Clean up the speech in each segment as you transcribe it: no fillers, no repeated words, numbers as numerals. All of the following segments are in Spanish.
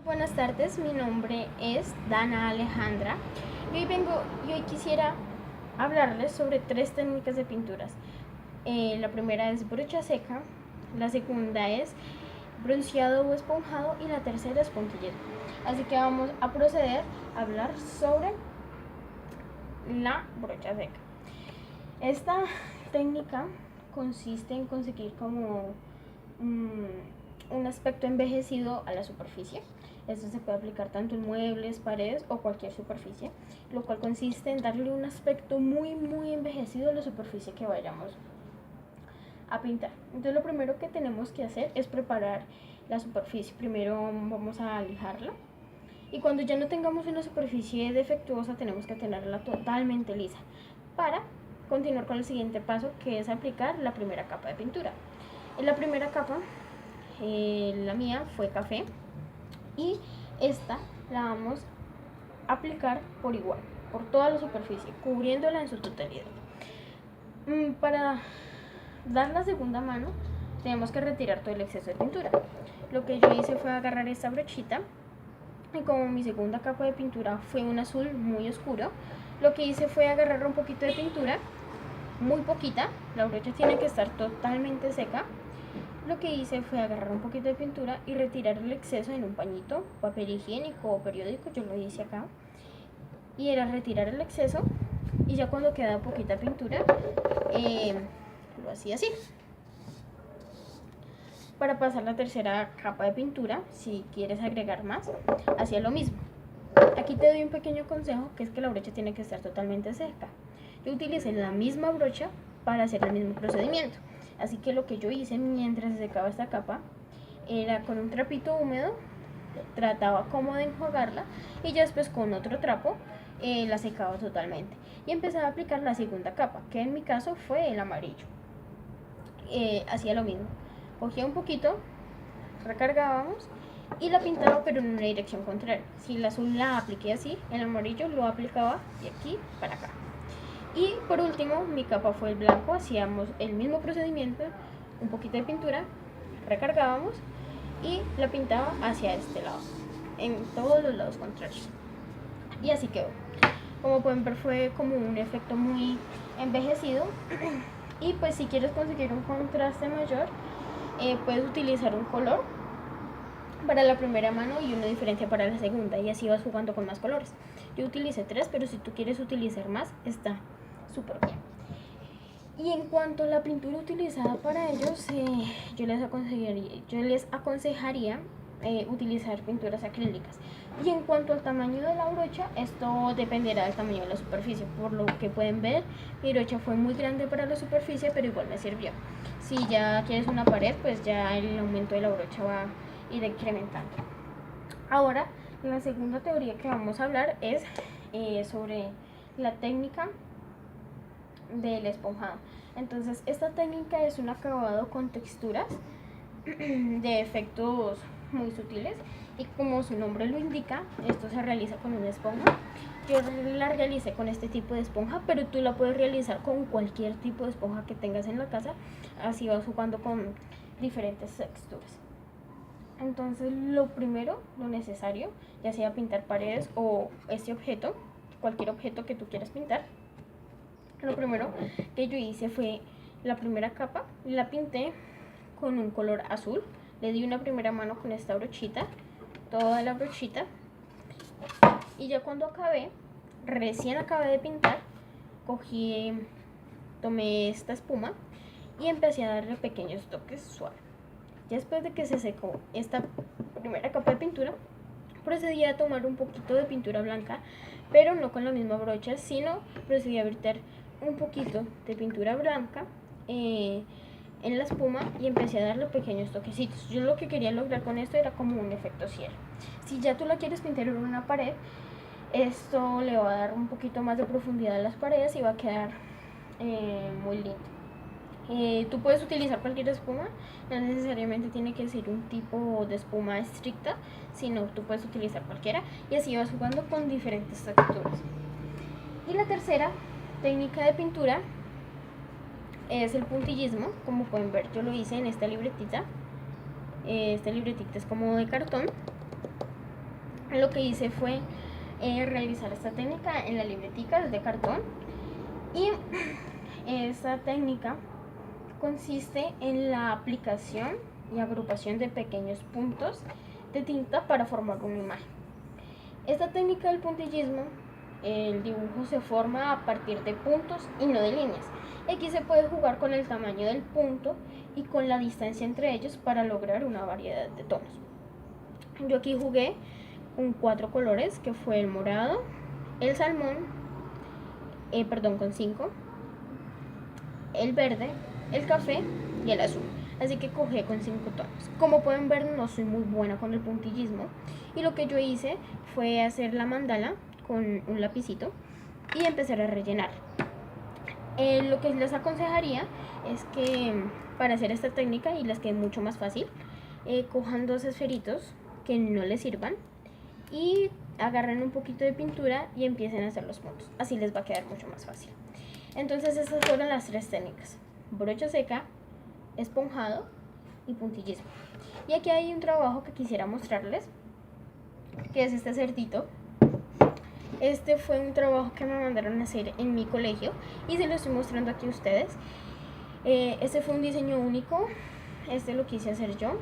Buenas tardes, mi nombre es Dana Alejandra y hoy quisiera hablarles sobre tres técnicas de pinturas. La primera es brocha seca, la segunda es bronceado o esponjado y la tercera es puntillismo. Así que vamos a proceder a hablar sobre la brocha seca. Esta técnica consiste en conseguir como un aspecto envejecido a la superficie. Esto se puede aplicar tanto en muebles, paredes o cualquier superficie, lo cual consiste en darle un aspecto muy envejecido a la superficie que vayamos a pintar. Entonces lo primero que tenemos que hacer es preparar la superficie. Primero vamos a lijarla y cuando ya no tengamos una superficie defectuosa tenemos que tenerla totalmente lisa para continuar con el siguiente paso, que es aplicar la primera capa de pintura. En la primera capa, la mía fue café y esta la vamos a aplicar por igual, por toda la superficie, cubriéndola en su totalidad. Para dar la segunda mano tenemos que retirar todo el exceso de pintura. Lo que yo hice fue agarrar esta brochita y como mi segunda capa de pintura fue un azul muy oscuro, lo que hice fue agarrar un poquito de pintura, muy poquita, la brocha tiene que estar totalmente seca. Lo que hice fue agarrar un poquito de pintura y retirar el exceso en un pañito, papel higiénico o periódico, yo lo hice acá, y era retirar el exceso y ya cuando quedaba poquita pintura lo hacía así. Para pasar la tercera capa de pintura, si quieres agregar más, hacía lo mismo. Aquí te doy un pequeño consejo, que es que la brocha tiene que estar totalmente seca. Yo utilicé la misma brocha para hacer el mismo procedimiento. Así que lo que yo hice mientras se secaba esta capa era con un trapito húmedo, trataba como de enjuagarla y ya después con otro trapo la secaba totalmente. Y empezaba a aplicar la segunda capa, que en mi caso fue el amarillo. Hacía lo mismo. Cogía un poquito, recargábamos y la pintaba pero en una dirección contraria. Si el azul la apliqué así, el amarillo lo aplicaba de aquí para acá. Y por último, mi capa fue el blanco, hacíamos el mismo procedimiento, un poquito de pintura, recargábamos y la pintaba hacia este lado, en todos los lados contrarios. Y así quedó. Como pueden ver, fue como un efecto muy envejecido. Y pues si quieres conseguir un contraste mayor, puedes utilizar un color para la primera mano y una diferencia para la segunda, y así vas jugando con más colores. Yo utilicé 3, pero si tú quieres utilizar más, está súper bien. Y en cuanto a la pintura utilizada para ellos, yo les aconsejaría utilizar pinturas acrílicas. Y en cuanto al tamaño de la brocha, esto dependerá del tamaño de la superficie. Por lo que pueden ver, mi brocha fue muy grande para la superficie, pero igual me sirvió. Si ya quieres una pared, pues ya el aumento de la brocha va a ir incrementando. Ahora, la segunda teoría que vamos a hablar es sobre la técnica del esponjado. Entonces, esta técnica es un acabado con texturas de efectos muy sutiles y como su nombre lo indica, esto se realiza con una esponja. Yo la realicé con este tipo de esponja, pero tú la puedes realizar con cualquier tipo de esponja que tengas en la casa, así vas jugando con diferentes texturas. Entonces lo primero, lo necesario, ya sea pintar paredes o este objeto, cualquier objeto que tú quieras pintar, lo primero que yo hice fue la primera capa, la pinté con un color azul, le di una primera mano con esta brochita, toda la brochita, y ya cuando recién acabé de pintar, tomé esta espuma y empecé a darle pequeños toques suaves. Ya después de que se secó esta primera capa de pintura, procedí a tomar un poquito de pintura blanca, pero no con la misma brocha, sino procedí a verter un poquito de pintura blanca en la espuma y empecé a darle pequeños toquecitos. Yo lo que quería lograr con esto era como un efecto cielo. Si ya tú la quieres pintar en una pared, esto le va a dar un poquito más de profundidad a las paredes y va a quedar muy lindo. Tú puedes utilizar cualquier espuma, no necesariamente tiene que ser un tipo de espuma estricta, sino tú puedes utilizar cualquiera y así vas jugando con diferentes texturas. Y la tercera técnica de pintura es el puntillismo. Como pueden ver, yo lo hice en esta libretita. Esta libretita es como de cartón Lo que hice fue realizar esta técnica en la libretica de cartón, y esta técnica consiste en la aplicación y agrupación de pequeños puntos de tinta para formar una imagen. Esta técnica del puntillismo, el dibujo se forma a partir de puntos y no de líneas. Aquí se puede jugar con el tamaño del punto y con la distancia entre ellos para lograr una variedad de tonos. Yo aquí jugué con 4 colores, que fue el morado, el salmón, con 5, el verde, el café y el azul. Así que cogí con 5 tonos. Como pueden ver, no soy muy buena con el puntillismo, y lo que yo hice fue hacer la mandala con un lapicito y empezar a rellenar. Lo que les aconsejaría es que para hacer esta técnica y les quede mucho más fácil, cojan 2 esferitos que no les sirvan y agarren un poquito de pintura y empiecen a hacer los puntos. Así les va a quedar mucho más fácil. Entonces estas fueron las 3 técnicas: brocha seca, esponjado y puntillismo. Y aquí hay un trabajo que quisiera mostrarles, que es este cerdito. Este fue un trabajo que me mandaron a hacer en mi colegio y se lo estoy mostrando aquí a ustedes. Este fue un diseño único, este lo quise hacer yo.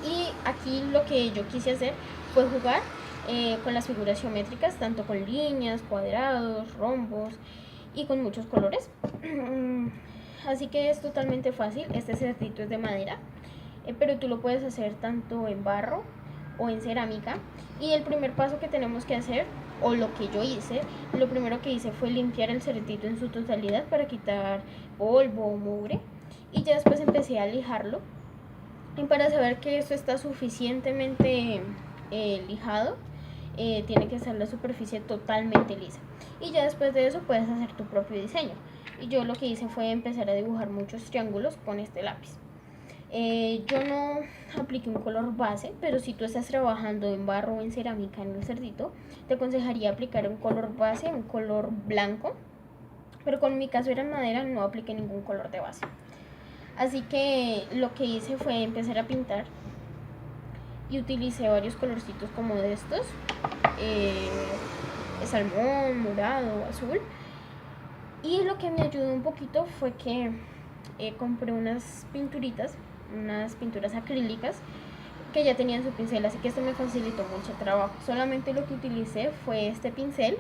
Y aquí lo que yo quise hacer fue jugar con las figuras geométricas, tanto con líneas, cuadrados, rombos y con muchos colores. Así que es totalmente fácil. Este cerdito es de madera, pero tú lo puedes hacer tanto en barro o en cerámica. Y el primer paso que tenemos que hacer, o lo que yo hice, lo primero que hice fue limpiar el cerdito en su totalidad para quitar polvo o mugre, y ya después empecé a lijarlo. Y para saber que esto está suficientemente lijado, tiene que estar la superficie totalmente lisa, y ya después de eso puedes hacer tu propio diseño. Y yo lo que hice fue empezar a dibujar muchos triángulos con este lápiz. Yo no apliqué un color base, pero si tú estás trabajando en barro o en cerámica en el cerdito, te aconsejaría aplicar un color base, un color blanco, pero con mi caso era en madera, no apliqué ningún color de base. Así que lo que hice fue empezar a pintar y utilicé varios colorcitos como de estos, salmón, morado, azul. Y lo que me ayudó un poquito fue que compré unas pinturitas, unas pinturas acrílicas que ya tenían su pincel, así que esto me facilitó mucho trabajo. Solamente lo que utilicé fue este pincel,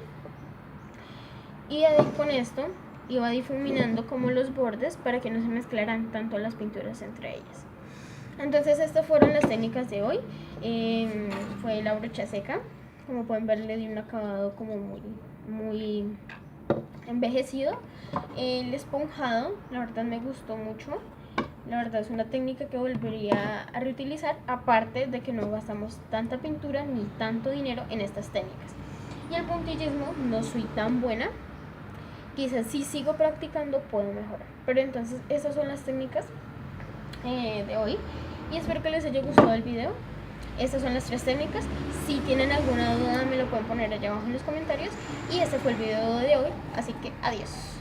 y ahí con esto iba difuminando como los bordes para que no se mezclaran tanto las pinturas entre ellas. Entonces estas fueron las técnicas de hoy. Fue la brocha seca, como pueden ver le di un acabado como muy envejecido. El esponjado, la verdad me gustó mucho. La verdad es una técnica que volvería a reutilizar, aparte de que no gastamos tanta pintura ni tanto dinero en estas técnicas. Y el puntillismo no soy tan buena, quizás si sigo practicando puedo mejorar. Pero entonces esas son las técnicas de hoy, y espero que les haya gustado el video. Estas son las 3 técnicas. Si tienen alguna duda me lo pueden poner allá abajo en los comentarios. Y este fue el video de hoy, así que adiós.